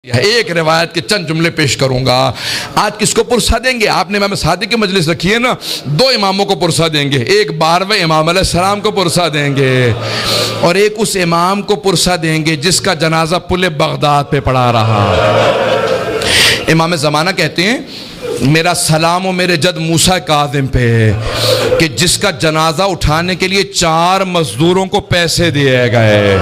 ایک روایت کے چند جملے پیش کروں گا. آج کس کو پرسہ دیں گے؟ آپ نے امام صادق کی مجلس رکھی ہے نا، دو اماموں کو پرسہ دیں گے. ایک 12ویں امام علیہ السلام کو پرسہ دیں گے، اور ایک اس امام کو پرسہ دیں گے جس کا جنازہ پل بغداد پہ پڑا رہا. امام زمانہ کہتے ہیں میرا سلام و میرے جد موسیٰ کاظم پہ، کہ جس کا جنازہ اٹھانے کے لیے 4 مزدوروں کو پیسے دیے گئے.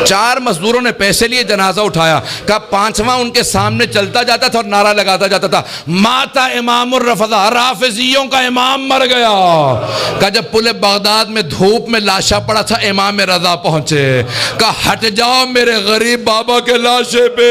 4 مزدوروں نے پیسے لیے، جنازہ اٹھایا. کہا 5واں ان کے سامنے چلتا جاتا تھا اور نعرہ لگاتا جاتا تھا، ماتا امام الرافضہ، رافضیوں کا امام مر گیا. کہا جب پل بغداد میں دھوپ میں لاشا پڑا تھا، امام رضا پہنچے. کہا ہٹ جاؤ میرے غریب بابا کے لاشے پہ،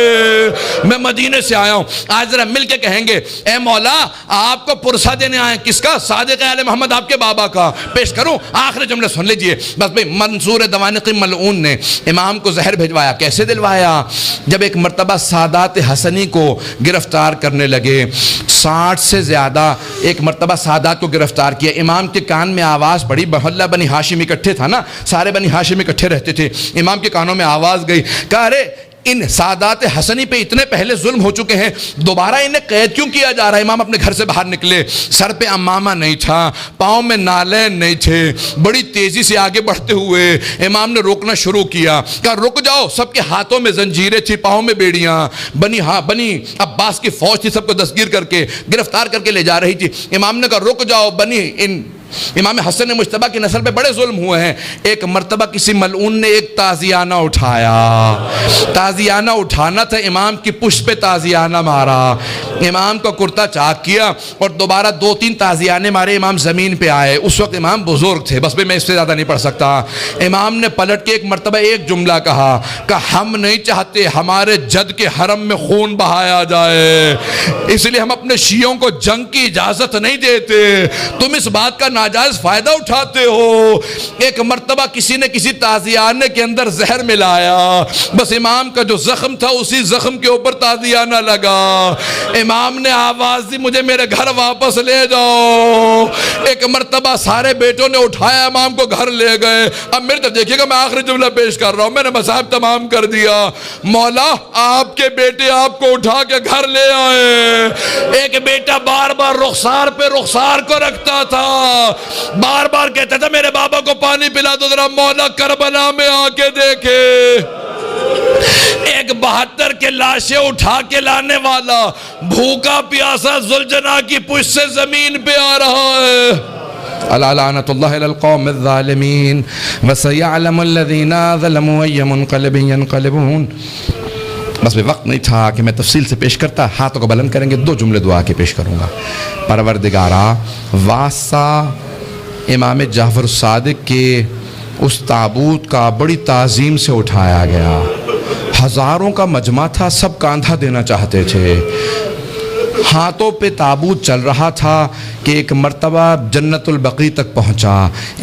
میں مدینے سے آیا ہوں. آج ذرا مل کے کہیں گے اے مولا آپ کو پرسہ دینے آئے. کس کا؟ صادق آل محمد آپ کے بابا کا. پیش کروں؟ آخری جملے سن لیجئے بس بھئی. منصور دوانقی ملعون نے امام کو زہر بھیجوایا. کیسے دلوایا؟ جب ایک مرتبہ سادات حسنی کو گرفتار کرنے لگے، 60 سے زیادہ ایک مرتبہ سادات کو گرفتار کیا. امام کے کان میں آواز پڑی، محلہ بنی ہاشم اکٹھے تھا نا، سارے بنی ہاشم اکٹھے رہتے تھے. امام کے کانوں میں آواز گئی، کہا ارے ان سادات حسنی پہ اتنے پہلے ظلم ہو چکے ہیں، دوبارہ انہیں قید کیوں کیا جا رہا ہے؟ امام اپنے گھر سے باہر نکلے، سر پہ امامہ نہیں تھا، پاؤں میں نالین نہیں تھے. بڑی تیزی سے آگے بڑھتے ہوئے امام نے روکنا شروع کیا. کہا رک جاؤ. سب کے ہاتھوں میں زنجیریں تھی، پاؤں میں بیڑیاں. بنی عباس کی فوج تھی، سب کو دستگیر کر کے گرفتار کر کے لے جا رہی تھی. امام نے کہا رک جاؤ، امام حسن مجتبیٰ کی نسل پہ بڑے ظلم ہوئے ہیں. ایک مرتبہ کسی ملعون نے ایک تازیانہ اٹھایا. تازیانہ اٹھانا تھا، امام کی پشت پہ تازیانہ مارا. امام کا کرتا چاک کیا اور دوبارہ 2-3 تازیانے مارے. امام زمین پہ آئے. اس وقت امام بزرگ تھے، بس میں اس سے زیادہ نہیں پڑھ سکتا. امام نے پلٹ کے ایک مرتبہ ایک جملہ کہا کہ ہم نہیں چاہتے ہمارے جد کے حرم میں خون بہایا جائے، اس لیے ہم اپنے شیعوں کو جنگ کی اجازت نہیں دیتے. تم اس بات کا ناجائز فائدہ اٹھاتے ہو. ایک مرتبہ کسی نے کسی تازیانے کے اندر زہر ملایا، بس امام کا جو زخم تھا اسی زخم کے اوپر تازیانہ لگا. امام نے آواز دی مجھے میرے گھر واپس لے جاؤ. ایک مرتبہ سارے بیٹوں نے اٹھایا، امام کو گھر لے گئے. اب میرے طرف دیکھیے گا، میں آخری جملہ پیش کر رہا ہوں، میں نے مصاحب تمام کر دیا. مولا آپ کے بیٹے آپ کو اٹھا کے گھر لے آئے. ایک بیٹا بار بار رخسار پہ رخسار کو رکھتا تھا، بار بار کہتا تھا میرے بابا کو پانی پلا دو ذرا، مولا کربلا میں آ کے دیکھے. ایک 72 کے لاشیں اٹھا کے لانے والا بھوکا پیاسا ذوالجناح کی پشت سے زمین پہ آ رہا ہے. الا لعنت اللہ علی القوم الظالمین وسیعلم الذین ظلموا ای منقلب ینقلبون. بس وقت نہیں تھا کہ میں تفصیل سے پیش کرتا. ہاتھوں کو بلند کریں گے، 2 جملے دعا کے پیش کروں گا. پروردگارا، واسطہ امام جعفر صادق کے اس تابوت کا بڑی تعظیم سے اٹھایا گیا. ہزاروں کا مجمع تھا، سب کاندھا دینا چاہتے تھے. ہاتھوں پہ تابوت چل رہا تھا کہ ایک مرتبہ جنت البقیع تک پہنچا.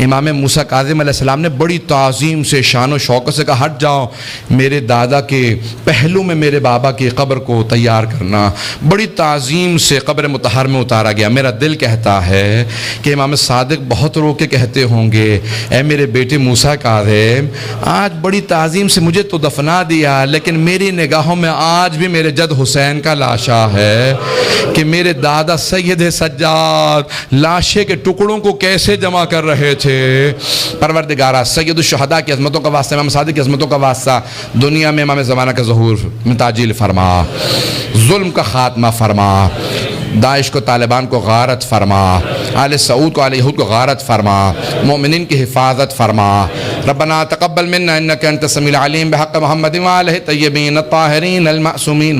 امام موسیٰ کاظم علیہ السلام نے بڑی تعظیم سے شان و شوکت سے کہا ہٹ جاؤ، میرے دادا کے پہلو میں میرے بابا کی قبر کو تیار کرنا. بڑی تعظیم سے قبر مطہر میں اتارا گیا. میرا دل کہتا ہے کہ امام صادق بہت رو کے کہتے ہوں گے اے میرے بیٹے موسیٰ کاظم، آج بڑی تعظیم سے مجھے تو دفنا دیا، لیکن میری نگاہوں میں آج بھی میرے جد حسین کا لاشا ہے کہ میرے دادا سید سجاد لاشے کے ٹکڑوں کو کیسے جمع کر رہے تھے. پروردگارہ سید الشہداء کی عظمتوں کا واسطہ، امام صادق کی عظمتوں کا واسطہ، دنیا میں امام زمانہ کا ظہور میں تعجیل فرما، ظلم کا خاتمہ فرما، داعش کو طالبان کو غارت فرما، آل سعود کو آل یہود کو غارت فرما، مومنین کی حفاظت فرما. ربنا تقبل منا انک انت السمیع العلیم بحق محمد وآلہ الطیبین الطاہرین المعصومین.